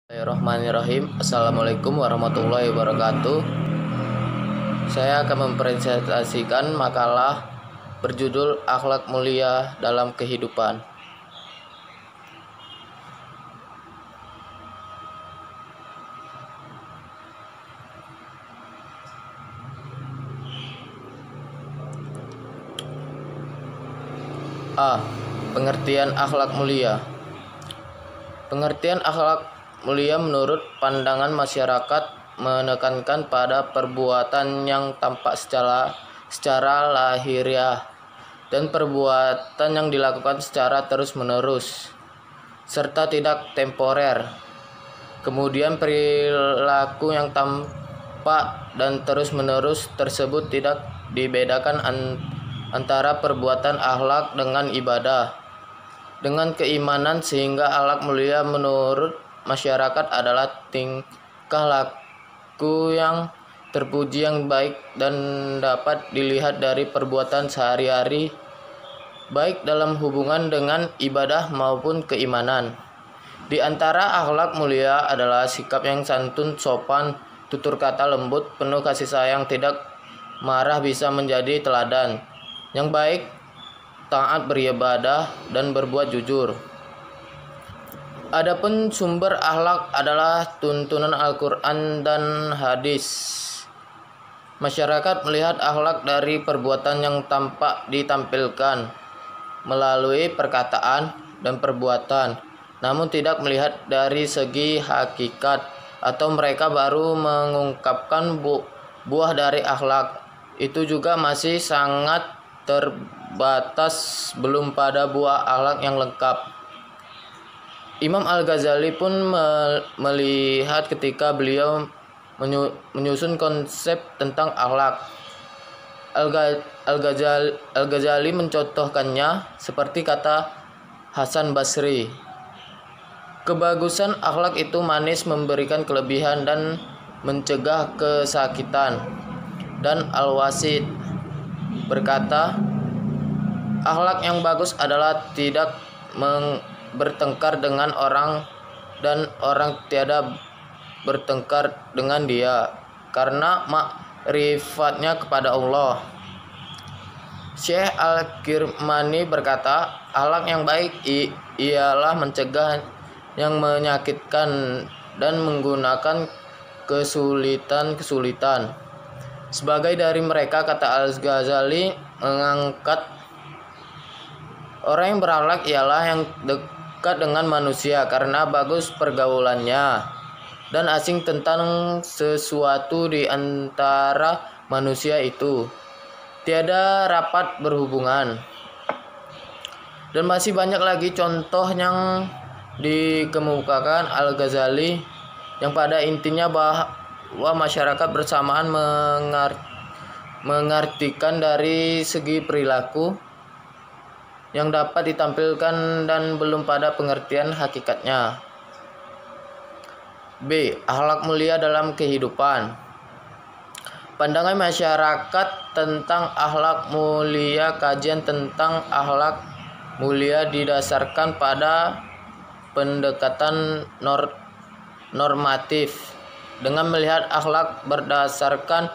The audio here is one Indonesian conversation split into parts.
Bismillahirrahmanirrahim. Assalamualaikum warahmatullahi wabarakatuh. Saya akan mempresentasikan makalah berjudul Akhlak Mulia dalam Kehidupan. A. Pengertian akhlak mulia. Pengertian akhlak mulia menurut pandangan masyarakat menekankan pada perbuatan yang tampak secara lahiriah dan perbuatan yang dilakukan secara terus-menerus serta tidak temporer. Kemudian perilaku yang tampak dan terus-menerus tersebut tidak dibedakan antara perbuatan akhlak dengan ibadah, dengan keimanan, sehingga akhlak mulia menurut masyarakat adalah tingkah laku yang terpuji yang baik dan dapat dilihat dari perbuatan sehari-hari, baik dalam hubungan dengan ibadah maupun keimanan. Di antara akhlak mulia adalah sikap yang santun, sopan, tutur kata lembut, penuh kasih sayang, tidak marah bisa menjadi teladan yang baik, taat beribadah, dan berbuat jujur. Adapun sumber akhlak adalah tuntunan Al-Quran dan hadis. Masyarakat melihat akhlak dari perbuatan yang tampak ditampilkan melalui perkataan dan perbuatan, namun tidak melihat dari segi hakikat, atau mereka baru mengungkapkan buah dari akhlak. Itu juga masih sangat terbatas, belum pada buah akhlak yang lengkap. Imam Al-Ghazali pun melihat ketika beliau menyusun konsep tentang akhlak. Al-Ghazali mencontohkannya seperti kata Hasan Basri, kebagusan akhlak itu manis, memberikan kelebihan dan mencegah kesakitan. Dan Al-Wasid berkata, akhlak yang bagus adalah tidak bertengkar dengan orang dan orang tiada bertengkar dengan dia karena makrifatnya kepada Allah. Syekh Al-Kirmani berkata, akhlak yang baik ialah mencegah yang menyakitkan dan menggunakan kesulitan-kesulitan. Sebagai dari mereka, kata Al-Ghazali, mengangkat orang yang berakhlak ialah yang dekat dengan manusia karena bagus pergaulannya dan asing tentang sesuatu di antara manusia itu, tiada rapat berhubungan. Dan masih banyak lagi contoh yang dikemukakan Al-Ghazali yang pada intinya bahwa masyarakat bersamaan mengartikan dari segi perilaku yang dapat ditampilkan dan belum pada pengertian hakikatnya. B. Akhlak mulia dalam kehidupan. Pandangan masyarakat tentang akhlak mulia. Kajian tentang akhlak mulia didasarkan pada pendekatan normatif dengan melihat akhlak berdasarkan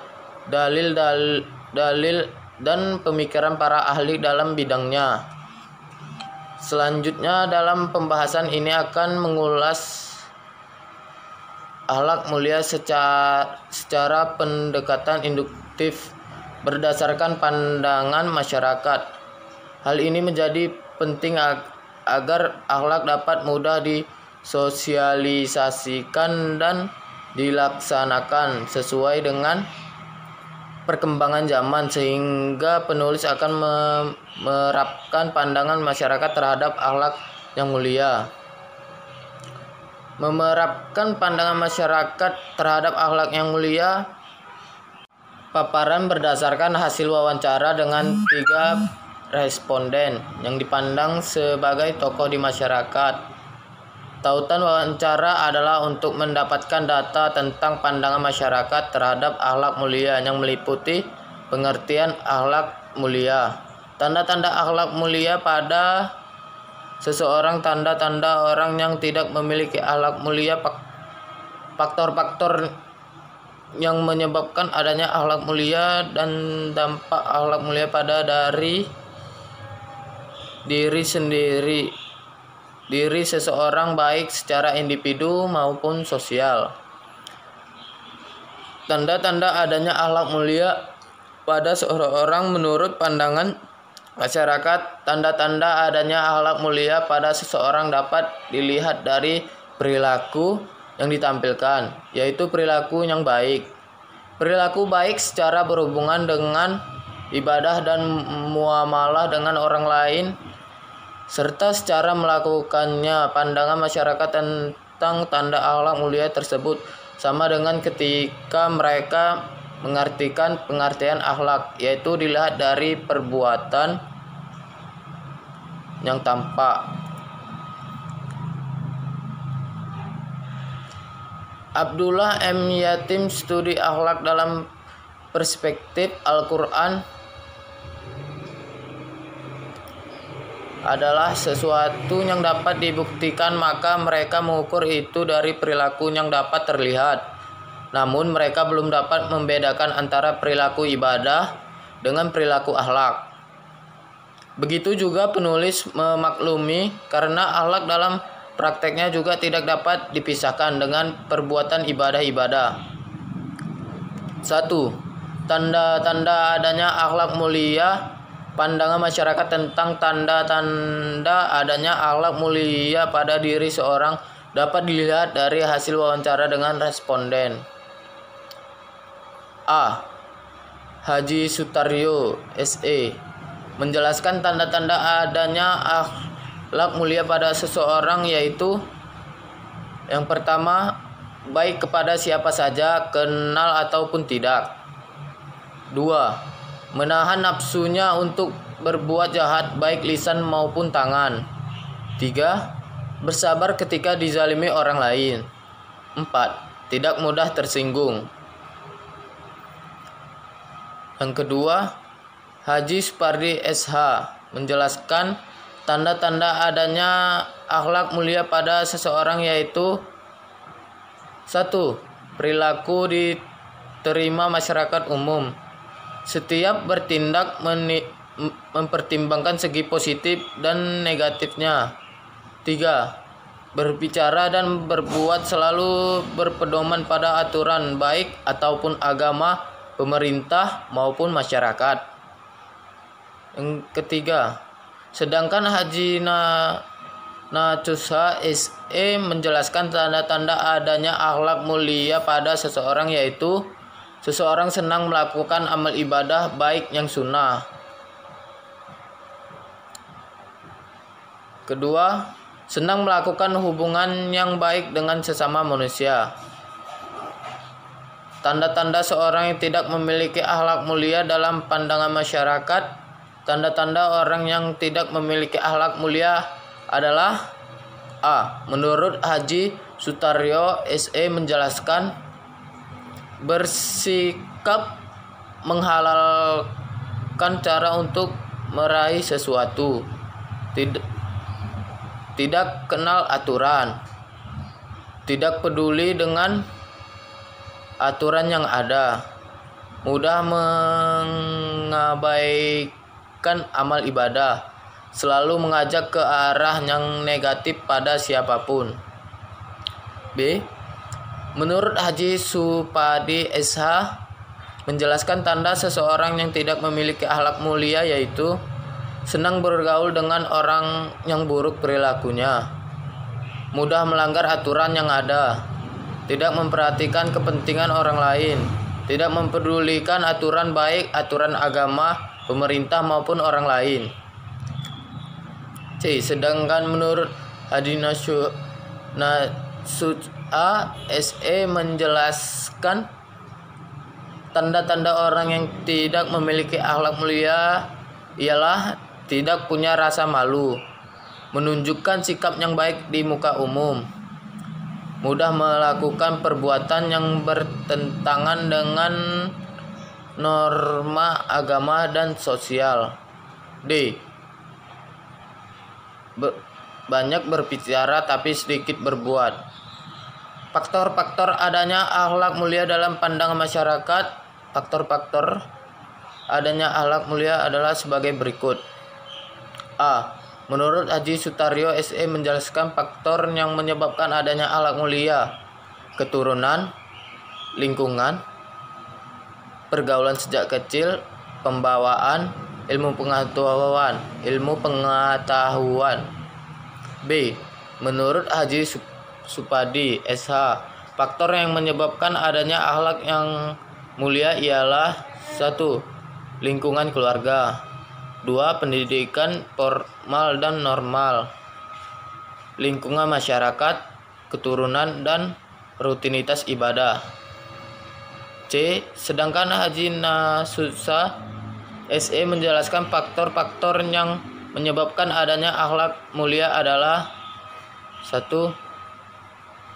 dalil dan pemikiran para ahli dalam bidangnya. Selanjutnya dalam pembahasan ini akan mengulas akhlak mulia secara pendekatan induktif berdasarkan pandangan masyarakat. Hal ini menjadi penting agar akhlak dapat mudah disosialisasikan dan dilaksanakan sesuai dengan perkembangan zaman, sehingga penulis akan menerapkan pandangan masyarakat terhadap akhlak yang mulia. Menerapkan pandangan masyarakat terhadap akhlak yang mulia. Paparan berdasarkan hasil wawancara dengan 3 responden yang dipandang sebagai tokoh di masyarakat. Tautan wawancara adalah untuk mendapatkan data tentang pandangan masyarakat terhadap akhlak mulia yang meliputi pengertian akhlak mulia, tanda-tanda akhlak mulia pada seseorang, tanda-tanda orang yang tidak memiliki akhlak mulia, Faktor-faktor yang menyebabkan adanya akhlak mulia dan dampak akhlak mulia pada diri sendiri, diri seseorang baik secara individu maupun sosial. Tanda-tanda adanya akhlak mulia pada seseorang menurut pandangan masyarakat. Tanda-tanda adanya akhlak mulia pada seseorang dapat dilihat dari perilaku yang ditampilkan, yaitu perilaku yang baik. Perilaku baik secara berhubungan dengan ibadah dan muamalah dengan orang lain, serta secara melakukannya. Pandangan masyarakat tentang tanda akhlak mulia tersebut sama dengan ketika mereka mengartikan pengertian akhlak, yaitu dilihat dari perbuatan yang tampak. Abdullah M. Yatim, studi akhlak dalam perspektif Al-Quran adalah sesuatu yang dapat dibuktikan, maka mereka mengukur itu dari perilaku yang dapat terlihat. Namun mereka belum dapat membedakan antara perilaku ibadah dengan perilaku akhlak. Begitu juga penulis memaklumi karena akhlak dalam prakteknya juga tidak dapat dipisahkan dengan perbuatan ibadah-ibadah. 1. Tanda-tanda adanya akhlak mulia. Pandangan masyarakat tentang tanda-tanda adanya akhlak mulia pada diri seorang dapat dilihat dari hasil wawancara dengan responden. A. Haji Sutaryo, SE, menjelaskan tanda-tanda adanya akhlak mulia pada seseorang, yaitu yang pertama, baik kepada siapa saja, kenal ataupun tidak. 2. Menahan nafsunya untuk berbuat jahat baik lisan maupun tangan. 3. Bersabar ketika dizalimi orang lain. 4. Tidak mudah tersinggung. Yang kedua, Haji Supardi SH menjelaskan tanda-tanda adanya akhlak mulia pada seseorang, yaitu 1. Perilaku diterima masyarakat umum. Setiap bertindak mempertimbangkan segi positif dan negatifnya. 3. Berbicara dan berbuat selalu berpedoman pada aturan baik ataupun agama, pemerintah maupun masyarakat. Yang ketiga, sedangkan Haji Nachusha SE menjelaskan tanda-tanda adanya akhlak mulia pada seseorang, yaitu seseorang senang melakukan amal ibadah baik yang sunnah. Kedua, senang melakukan hubungan yang baik dengan sesama manusia. Tanda-tanda seorang yang tidak memiliki akhlak mulia dalam pandangan masyarakat. Tanda-tanda orang yang tidak memiliki akhlak mulia adalah A. Menurut Haji Sutaryo SE menjelaskan bersikap menghalalkan cara untuk meraih sesuatu, tidak kenal aturan, tidak peduli dengan aturan yang ada, mudah mengabaikan amal ibadah, selalu mengajak ke arah yang negatif pada siapapun. B. Menurut Haji Supadi SH menjelaskan tanda seseorang yang tidak memiliki akhlak mulia, yaitu senang bergaul dengan orang yang buruk perilakunya, mudah melanggar aturan yang ada, tidak memperhatikan kepentingan orang lain, tidak mempedulikan aturan baik aturan agama, pemerintah maupun orang lain. C. Sedangkan menurut Haji Nachusha SE menjelaskan tanda-tanda orang yang tidak memiliki akhlak mulia ialah tidak punya rasa malu, menunjukkan sikap yang baik di muka umum, mudah melakukan perbuatan yang bertentangan dengan norma agama dan sosial. D. Banyak berbicara tapi sedikit berbuat. Faktor-faktor adanya akhlak mulia dalam pandangan masyarakat. Faktor-faktor adanya akhlak mulia adalah sebagai berikut. A. Menurut Haji Sutaryo SE menjelaskan faktor yang menyebabkan adanya akhlak mulia: keturunan, lingkungan, pergaulan sejak kecil, pembawaan, ilmu pengetahuan. B. Menurut Haji Supadi SH, faktor yang menyebabkan adanya akhlak yang mulia ialah 1. Lingkungan keluarga, 2. Pendidikan formal dan normal, lingkungan masyarakat, keturunan, dan rutinitas ibadah. C. Sedangkan Haji Nasusa SE menjelaskan faktor-faktor yang menyebabkan adanya akhlak mulia adalah 1.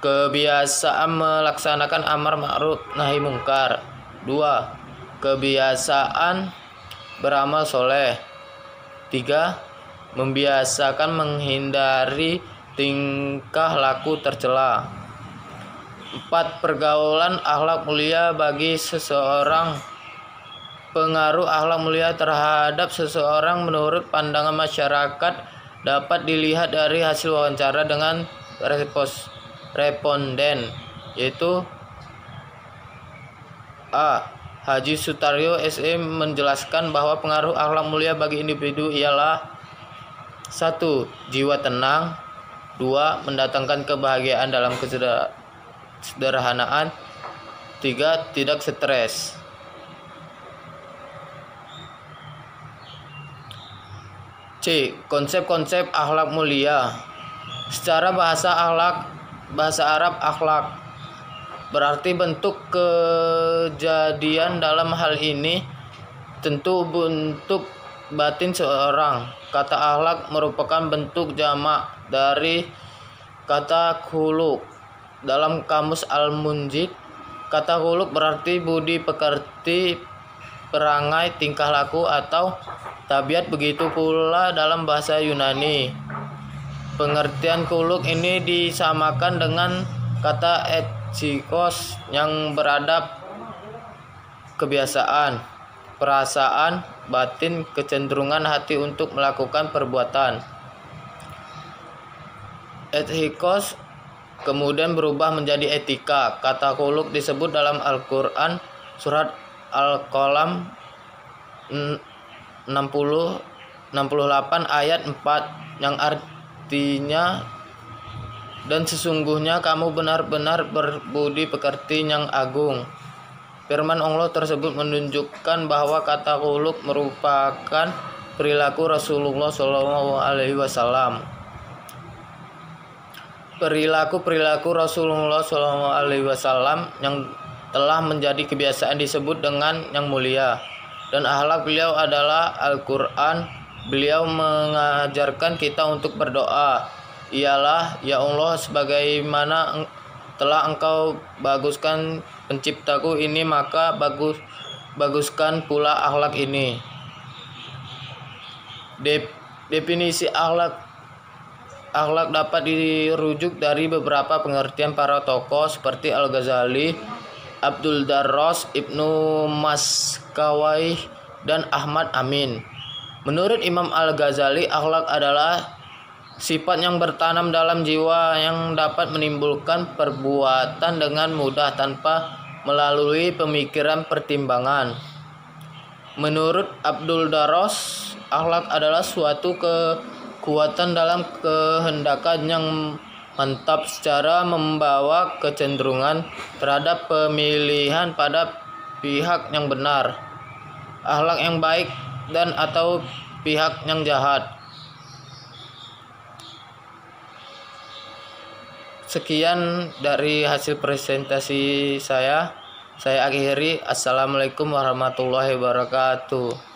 Kebiasaan melaksanakan amar ma'ruf nahi mungkar, 2. Kebiasaan beramal soleh, 3. Membiasakan menghindari tingkah laku tercela, 4. Pergaulan akhlak mulia bagi seseorang. Pengaruh akhlak mulia terhadap seseorang menurut pandangan masyarakat dapat dilihat dari hasil wawancara dengan responden, yaitu A. Haji Sutaryo SE menjelaskan bahwa pengaruh akhlak mulia bagi individu ialah 1. Jiwa tenang, 2. Mendatangkan kebahagiaan dalam kesederhanaan, 3. Tidak stres. C. Konsep-konsep akhlak mulia. Secara bahasa Arab, akhlak berarti bentuk kejadian. Dalam hal ini tentu bentuk batin seorang. Kata akhlak merupakan bentuk jamak dari kata khuluq. Dalam kamus Al-Munjid, kata khuluq berarti budi pekerti, perangai, tingkah laku, atau tabiat. Begitu pula dalam bahasa Yunani. Pengertian khuluq ini disamakan dengan kata etikos yang beradab, kebiasaan, perasaan, batin, kecenderungan hati untuk melakukan perbuatan. Etikos kemudian berubah menjadi etika. Kata khuluq disebut dalam Al-Quran surat Al-Qalam 68 ayat 4 yang artinya, dan sesungguhnya kamu benar-benar berbudi pekerti yang agung. Firman Allah tersebut menunjukkan bahwa kata khuluq merupakan perilaku Rasulullah SAW. Perilaku Rasulullah SAW yang telah menjadi kebiasaan disebut dengan yang mulia. Dan akhlak beliau adalah Al-Quran. Beliau mengajarkan kita untuk berdoa, ialah, ya Allah, sebagaimana telah Engkau baguskan penciptaku ini, maka baguskan pula akhlak ini. Definisi akhlak dapat dirujuk dari beberapa pengertian para tokoh seperti Al-Ghazali, Abdul Darros, Ibnu Maskawai, dan Ahmad Amin. Menurut Imam Al-Ghazali, akhlak adalah sifat yang bertanam dalam jiwa yang dapat menimbulkan perbuatan dengan mudah tanpa melalui pemikiran pertimbangan. Menurut Abdul Darros, akhlak adalah suatu kekuatan dalam kehendakan yang mantap secara membawa kecenderungan terhadap pemilihan pada pihak yang benar, akhlak yang baik, dan atau pihak yang jahat. Sekian dari hasil presentasi saya akhiri. Assalamualaikum warahmatullahi wabarakatuh.